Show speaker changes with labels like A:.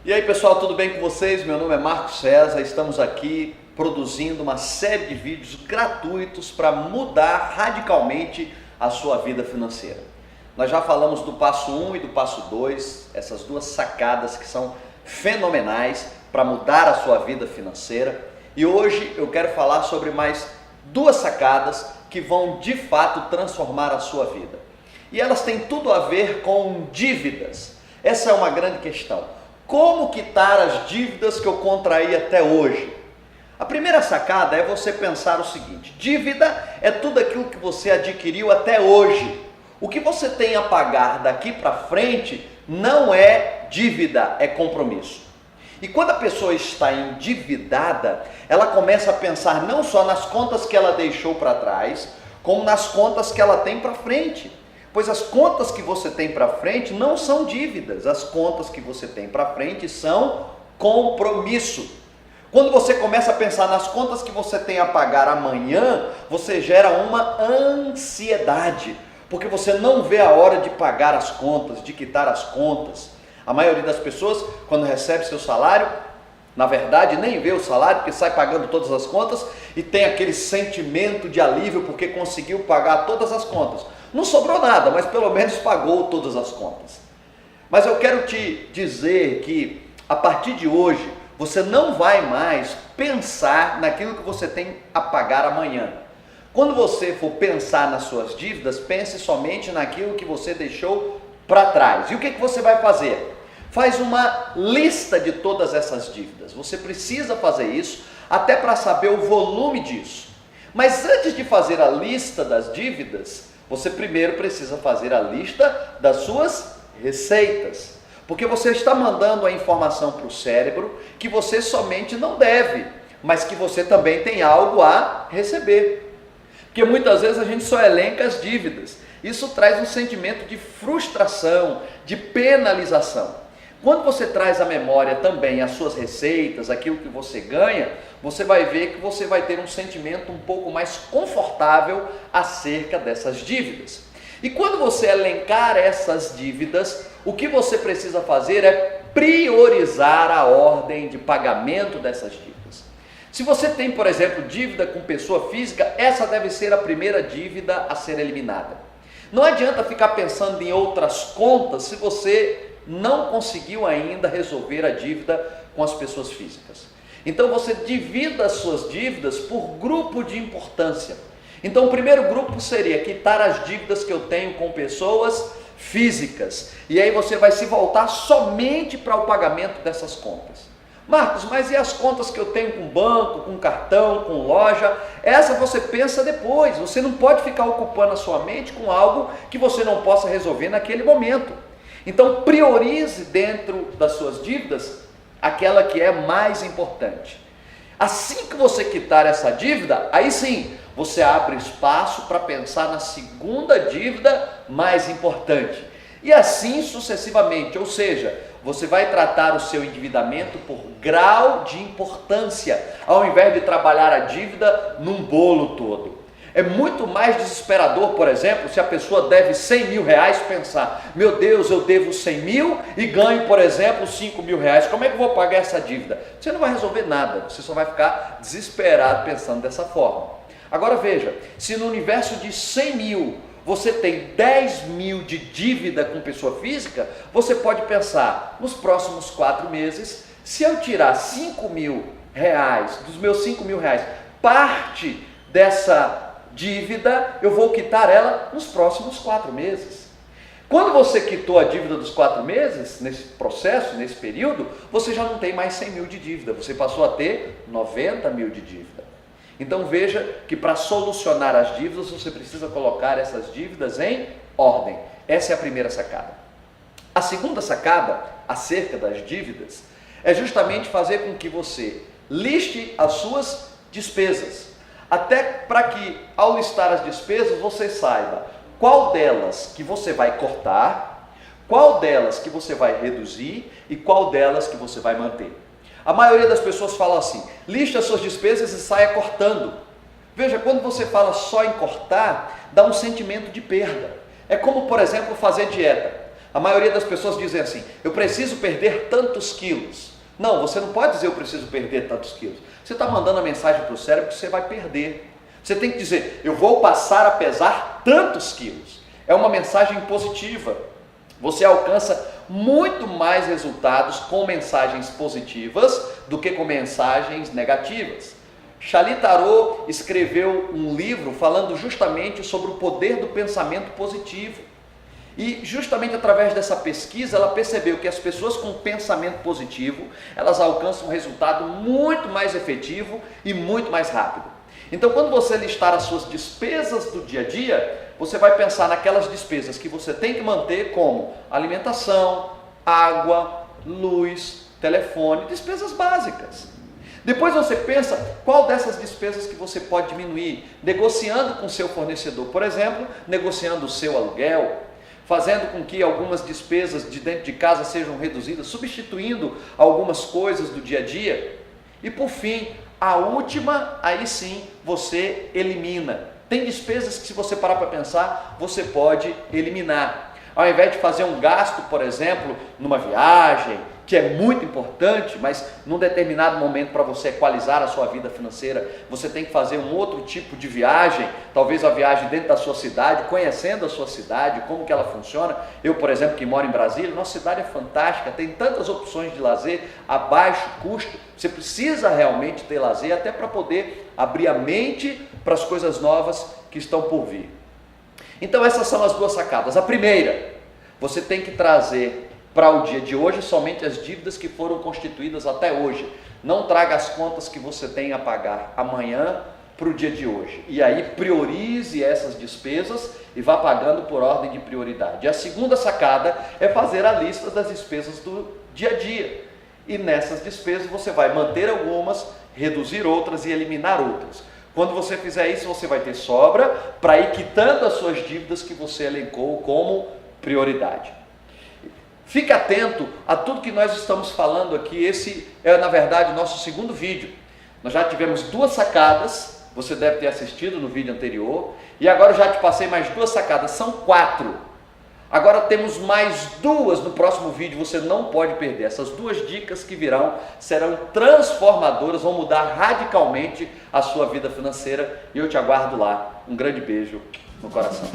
A: E aí pessoal, tudo bem com vocês? Meu nome é Marcos César, estamos aqui produzindo uma série de vídeos gratuitos para mudar radicalmente a sua vida financeira. Nós já falamos do passo 1 e do passo 2, essas duas sacadas que são fenomenais para mudar a sua vida financeira. E hoje eu quero falar sobre mais duas sacadas que vão de fato transformar a sua vida. E elas têm tudo a ver com dívidas. Essa é uma grande questão. Como quitar as dívidas que eu contraí até hoje? A primeira sacada é você pensar o seguinte: dívida é tudo aquilo que você adquiriu até hoje. O que você tem a pagar daqui para frente não é dívida, é compromisso. E quando a pessoa está endividada, ela começa a pensar não só nas contas que ela deixou para trás, como nas contas que ela tem para frente. Pois as contas que você tem para frente não são dívidas, as contas que você tem para frente são compromisso. Quando você começa a pensar nas contas que você tem a pagar amanhã, você gera uma ansiedade, porque você não vê a hora de pagar as contas, de quitar as contas. A maioria das pessoas, quando recebe seu salário, na verdade nem vê o salário, porque sai pagando todas as contas e tem aquele sentimento de alívio porque conseguiu pagar todas as contas. Não sobrou nada, mas pelo menos pagou todas as contas. Mas eu quero te dizer que a partir de hoje, você não vai mais pensar naquilo que você tem a pagar amanhã. Quando você for pensar nas suas dívidas, pense somente naquilo que você deixou para trás. E o que você vai fazer? Faz uma lista de todas essas dívidas. Você precisa fazer isso até para saber o volume disso. Mas antes de fazer a lista das dívidas, você primeiro precisa fazer a lista das suas receitas. Porque você está mandando a informação para o cérebro que você somente não deve, mas que você também tem algo a receber. Porque muitas vezes a gente só elenca as dívidas. Isso traz um sentimento de frustração, de penalização. Quando você traz à memória também as suas receitas, aquilo que você ganha, você vai ver que você vai ter um sentimento um pouco mais confortável acerca dessas dívidas. E quando você elencar essas dívidas, o que você precisa fazer é priorizar a ordem de pagamento dessas dívidas. Se você tem, por exemplo, dívida com pessoa física, essa deve ser a primeira dívida a ser eliminada. Não adianta ficar pensando em outras contas se você não conseguiu ainda resolver a dívida com as pessoas físicas. Então você divida as suas dívidas por grupo de importância. Então o primeiro grupo seria quitar as dívidas que eu tenho com pessoas físicas. E aí você vai se voltar somente para o pagamento dessas contas. Marcos, mas e as contas que eu tenho com banco, com cartão, com loja? Essa você pensa depois. Você não pode ficar ocupando a sua mente com algo que você não possa resolver naquele momento. Então priorize dentro das suas dívidas aquela que é mais importante. Assim que você quitar essa dívida, aí sim, você abre espaço para pensar na segunda dívida mais importante. E assim sucessivamente, ou seja, você vai tratar o seu endividamento por grau de importância, ao invés de trabalhar a dívida num bolo todo. É muito mais desesperador, por exemplo, se a pessoa deve 100 mil reais, pensar: meu Deus, eu devo 100 mil e ganho, por exemplo, 5 mil reais, como é que eu vou pagar essa dívida? Você não vai resolver nada, você só vai ficar desesperado pensando dessa forma. Agora veja, se no universo de 100 mil você tem 10 mil de dívida com pessoa física, você pode pensar: nos próximos 4 meses, se eu tirar 5 mil reais, dos meus 5 mil reais, parte dessa dívida, eu vou quitar ela nos próximos 4 meses. Quando você quitou a dívida dos 4 meses, nesse processo, nesse período, você já não tem mais 100 mil de dívida, você passou a ter 90 mil de dívida. Então veja que para solucionar as dívidas, você precisa colocar essas dívidas em ordem. Essa é a primeira sacada. A segunda sacada, acerca das dívidas, é justamente fazer com que você liste as suas despesas. Até para que, ao listar as despesas, você saiba qual delas que você vai cortar, qual delas que você vai reduzir e qual delas que você vai manter. A maioria das pessoas fala assim: liste as suas despesas e saia cortando. Veja, quando você fala só em cortar, dá um sentimento de perda. É como, por exemplo, fazer dieta. A maioria das pessoas dizem assim: eu preciso perder tantos quilos. Não, você não pode dizer eu preciso perder tantos quilos. Você está mandando a mensagem para o cérebro que você vai perder. Você tem que dizer: eu vou passar a pesar tantos quilos. É uma mensagem positiva. Você alcança muito mais resultados com mensagens positivas do que com mensagens negativas. Charlie Tharoux escreveu um livro falando justamente sobre o poder do pensamento positivo. E justamente através dessa pesquisa, ela percebeu que as pessoas com pensamento positivo, elas alcançam um resultado muito mais efetivo e muito mais rápido. Então, quando você listar as suas despesas do dia a dia, você vai pensar naquelas despesas que você tem que manter, como alimentação, água, luz, telefone, despesas básicas. Depois você pensa qual dessas despesas que você pode diminuir, negociando com seu fornecedor, por exemplo, negociando o seu aluguel, fazendo com que algumas despesas de dentro de casa sejam reduzidas, substituindo algumas coisas do dia a dia. E por fim, a última, aí sim, você elimina. Tem despesas que, se você parar para pensar, você pode eliminar. Ao invés de fazer um gasto, por exemplo, numa viagem, que é muito importante, mas num determinado momento para você equalizar a sua vida financeira, você tem que fazer um outro tipo de viagem, talvez a viagem dentro da sua cidade, conhecendo a sua cidade, como que ela funciona. Eu, por exemplo, que moro em Brasília, nossa cidade é fantástica, tem tantas opções de lazer a baixo custo. Você precisa realmente ter lazer até para poder abrir a mente para as coisas novas que estão por vir. Então essas são as duas sacadas. A primeira, você tem que trazer para o dia de hoje somente as dívidas que foram constituídas até hoje. Não traga as contas que você tem a pagar amanhã para o dia de hoje. E aí priorize essas despesas e vá pagando por ordem de prioridade. E a segunda sacada é fazer a lista das despesas do dia a dia. E nessas despesas você vai manter algumas, reduzir outras e eliminar outras. Quando você fizer isso, você vai ter sobra para ir quitando as suas dívidas que você elencou como prioridade. Fique atento a tudo que nós estamos falando aqui. Esse é, na verdade, o nosso segundo vídeo. Nós já tivemos duas sacadas, você deve ter assistido no vídeo anterior, e agora eu já te passei mais duas sacadas, são 4. Agora temos mais 2 no próximo vídeo, você não pode perder. Essas 2 dicas que virão serão transformadoras, vão mudar radicalmente a sua vida financeira, e eu te aguardo lá. Um grande beijo no coração.